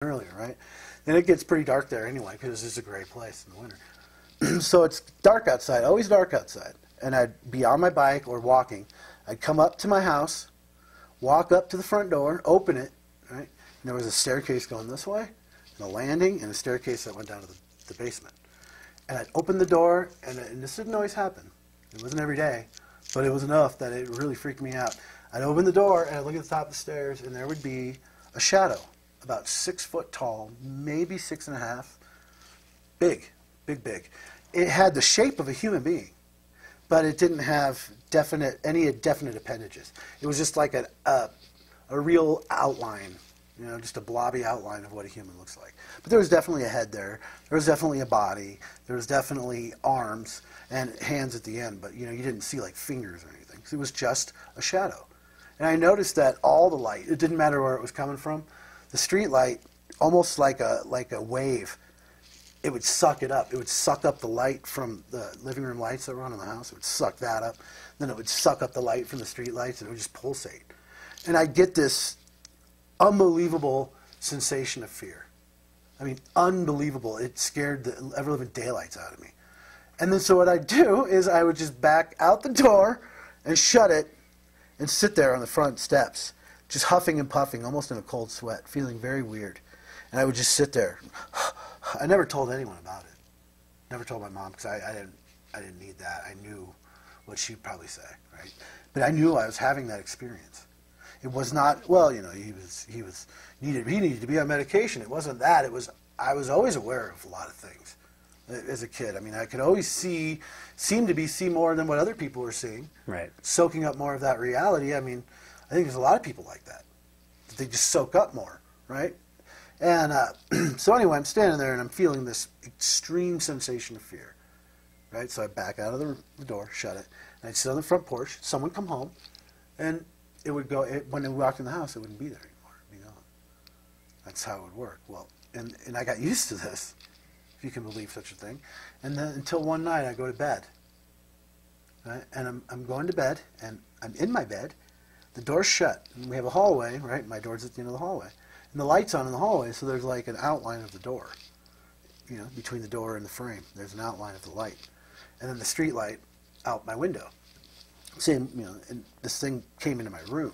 earlier, right? Then it gets pretty dark there anyway because it's a great place in the winter. So it's dark outside, always dark outside. And I'd be on my bike or walking. I'd come up to my house, walk up to the front door, open it, right? And there was a staircase going this way, and a landing, and a staircase that went down to the basement. And I'd open the door, and this didn't always happen. It wasn't every day, but it was enough that it really freaked me out. I'd open the door, and I'd look at the top of the stairs, and there would be a shadow, about 6 foot tall, maybe 6.5, big, big, big. It had the shape of a human being, but it didn't have any definite appendages. It was just like a real outline, you know, just a blobby outline of what a human looks like. But there was definitely a head there. There was definitely a body. There was definitely arms and hands at the end, but you know, you didn't see like fingers or anything. So it was just a shadow. And I noticed that all the light, it didn't matter where it was coming from, the street light, almost like a wave, it would suck it up. It would suck up the light from the living room lights that were on in the house. It would suck that up. Then it would suck up the light from the street lights, and it would just pulsate. And I'd get this unbelievable sensation of fear. I mean, unbelievable. It scared the ever-living daylights out of me. And then so what I'd do is I would just back out the door and shut it and sit there on the front steps, just huffing and puffing, almost in a cold sweat, feeling very weird. And I would just sit there. I never told anyone about it. Never told my mom because I didn't need that. I knew what she'd probably say, right? But I knew I was having that experience. It was not, well, you know, he needed to be on medication. It wasn't that. It was, I was always aware of a lot of things as a kid. I mean, I could always see more than what other people were seeing. Right. Soaking up more of that reality. I mean, I think there's a lot of people like that. They just soak up more, right? And so anyway, I'm standing there and I'm feeling this extreme sensation of fear, right? So I back out of the door, shut it, and I'd sit on the front porch. Someone come home, and it would go. When they walked in the house, it wouldn't be there anymore. It'd be gone. That's how it would work. Well, and I got used to this, if you can believe such a thing. And then until one night, I go to bed, right? And I'm going to bed, and I'm in my bed. The door's shut, and we have a hallway, right? My door's at the end of the hallway. And the light's on in the hallway, so there's like an outline of the door. You know, between the door and the frame, there's an outline of the light. And then the street light out my window. Same, you know, and this thing came into my room.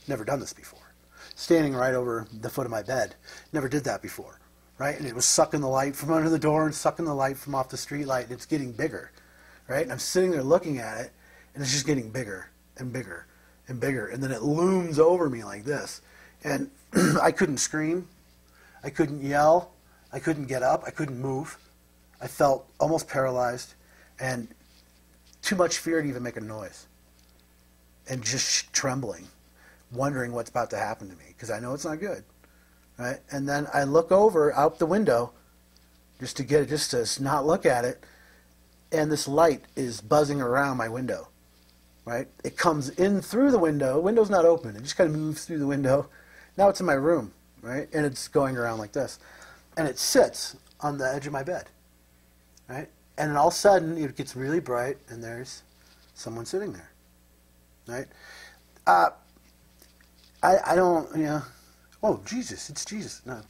Never done this before. Standing right over the foot of my bed. Never did that before, right? And it was sucking the light from under the door and sucking the light from off the street light, and it's getting bigger, right? And I'm sitting there looking at it, and it's just getting bigger and bigger and bigger. And then it looms over me like this. And I couldn't scream, I couldn't yell, I couldn't get up, I couldn't move. I felt almost paralyzed and too much fear to even make a noise. And just trembling, wondering what's about to happen to me, because I know it's not good, right? And then I look over out the window just to not look at it, and this light is buzzing around my window, right? It comes in through the window. Window's not open. It just kind of moves through the window. Now it's in my room, right? And it's going around like this. And it sits on the edge of my bed, right? And then all of a sudden, it gets really bright, and there's someone sitting there, right? I don't, you know, oh, Jesus, it's Jesus. No,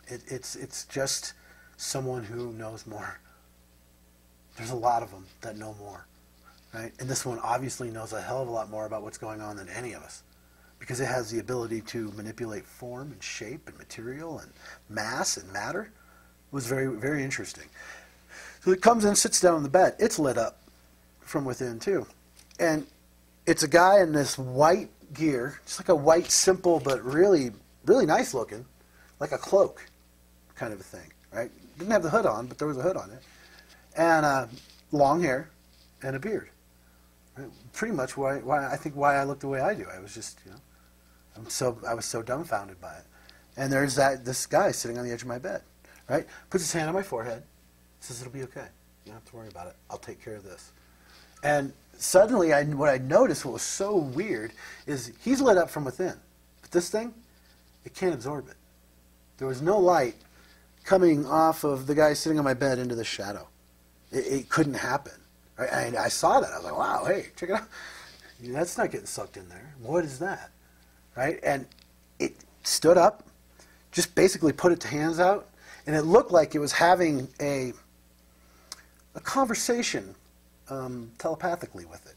it's just someone who knows more. There's a lot of them that know more, right? And this one obviously knows a hell of a lot more about what's going on than any of us, because it has the ability to manipulate form and shape and material and mass and matter. It was very, very interesting. So it comes in and sits down on the bed. It's lit up from within too. And it's a guy in this white gear, just like a white, simple, but really, really nice looking, like a cloak kind of a thing, right? Didn't have the hood on, but there was a hood on it. And long hair and a beard. Right? Pretty much why I looked the way I do. I was just, you know, I was so dumbfounded by it. And there's this guy sitting on the edge of my bed, right? Puts his hand on my forehead, says, "It'll be okay. You don't have to worry about it. I'll take care of this." And suddenly, what I noticed, what was so weird, is he's lit up from within. But this thing, it can't absorb it. There was no light coming off of the guy sitting on my bed into the shadow. It couldn't happen. Right? I saw that. I was like, wow, hey, check it out. That's not getting sucked in there. What is that? Right? And it stood up, just basically put its hands out, and it looked like it was having a conversation telepathically with it.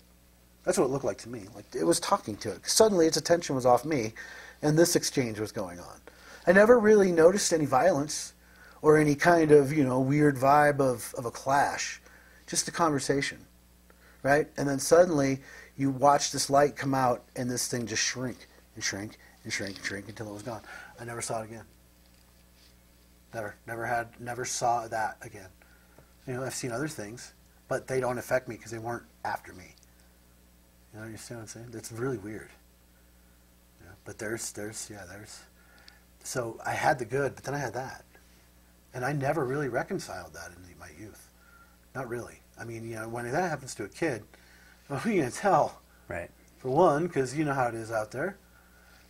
That's what it looked like to me. Like it was talking to it. Suddenly its attention was off me, and this exchange was going on. I never really noticed any violence or any kind of, weird vibe of a clash. Just a conversation, right? And then suddenly you watch this light come out, and this thing just shrink and shrink and shrink and shrink until it was gone. I never saw it again. Never saw that again. I've seen other things, but they don't affect me because they weren't after me. You understand what I'm saying? It's really weird. But there's. So I had the good, but then I had that. And I never really reconciled that in my youth. Not really. I mean, when that happens to a kid, well, who are you going to tell? Right. For one, because you know how it is out there.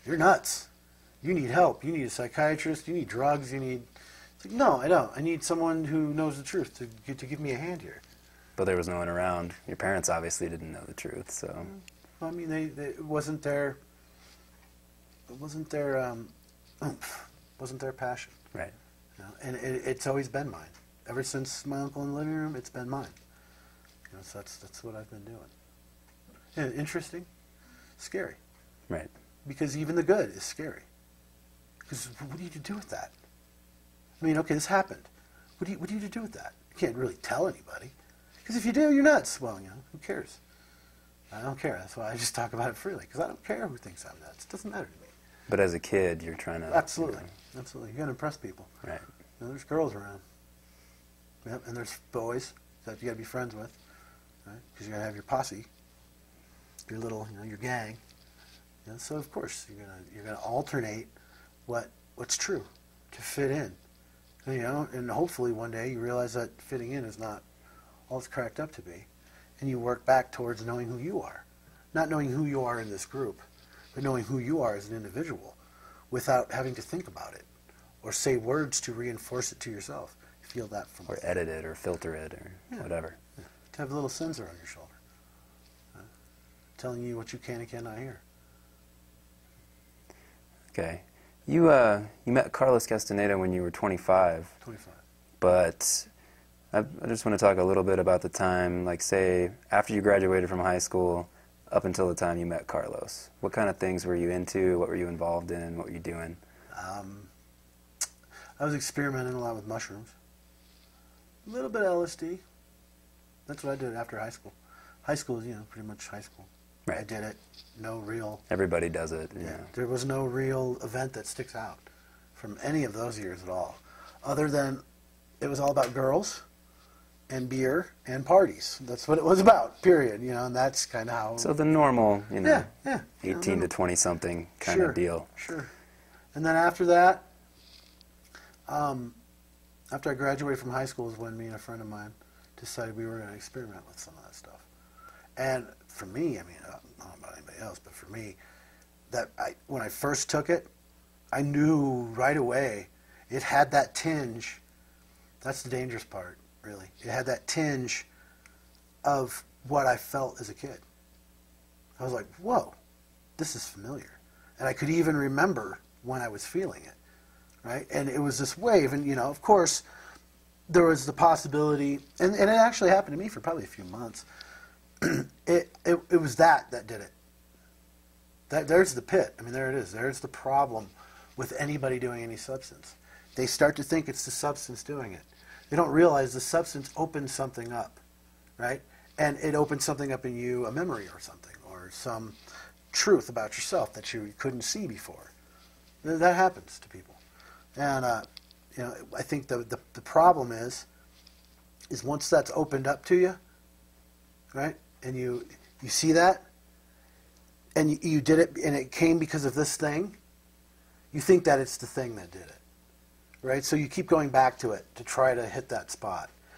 You're nuts. You need help. You need a psychiatrist. You need drugs. You need... It's like, no, I don't. I need someone who knows the truth to give me a hand here. But there was no one around. Your parents obviously didn't know the truth, so... Well, I mean, it wasn't their... It wasn't their... wasn't their passion. Right. And it's always been mine. Ever since my uncle in the living room, it's been mine. So that's what I've been doing. And interesting, scary. Right. Because even the good is scary. Because what do you do with that? I mean, okay, this happened. What do you do with that? You can't really tell anybody. Because if you do, you're nuts. Well, who cares? I don't care. That's why I just talk about it freely. Because I don't care who thinks I'm nuts. It doesn't matter to me. But as a kid, you're trying to... Absolutely. Absolutely. You got to impress people. Right. There's girls around. Yep. And there's boys that you got to be friends with. Right? Because you got to have your posse. Your little, your gang. So of course you're gonna alternate what's true to fit in. And hopefully one day you realize that fitting in is not all it's cracked up to be, and you work back towards knowing who you are, not knowing who you are in this group, but knowing who you are as an individual, without having to think about it or say words to reinforce it to yourself. Feel that from or edit it or filter it or whatever. Yeah. To have a little sensor on your shoulder, telling you what you can and cannot hear. Okay. You met Carlos Castaneda when you were 25. 25. But I just want to talk a little bit about the time, like say, after you graduated from high school, up until the time you met Carlos. What kind of things were you into? What were you involved in? What were you doing? I was experimenting a lot with mushrooms. A little bit of LSD. That's what I did after high school. High school is, pretty much high school. Right. I did it. No real... Everybody does it. Yeah. There was no real event that sticks out from any of those years at all. Other than it was all about girls and beer and parties. That's what it was about, period. And that's kind of how... So the normal, 18 to 20-something kind of deal. Sure. And then after that, after I graduated from high school is when me and a friend of mine decided we were going to experiment with some of that stuff. And for me, I don't know about anybody else, but for me, when I first took it, I knew right away it had that tinge. That's the dangerous part, really. It had that tinge of what I felt as a kid. I was like, whoa, this is familiar. And I could even remember when I was feeling it, right? And it was this wave, and of course, there was the possibility, and it actually happened to me for probably a few months. It was that did it. There's the pit. There it is. There's the problem with anybody doing any substance. They start to think it's the substance doing it. They don't realize the substance opens something up, right? And it opens something up in you, a memory or something, or some truth about yourself that you couldn't see before. That happens to people. And, I think the problem is once that's opened up to you, right? And you see that, and you did it, and it came because of this thing, you think that it's the thing that did it, right? So you keep going back to it to try to hit that spot.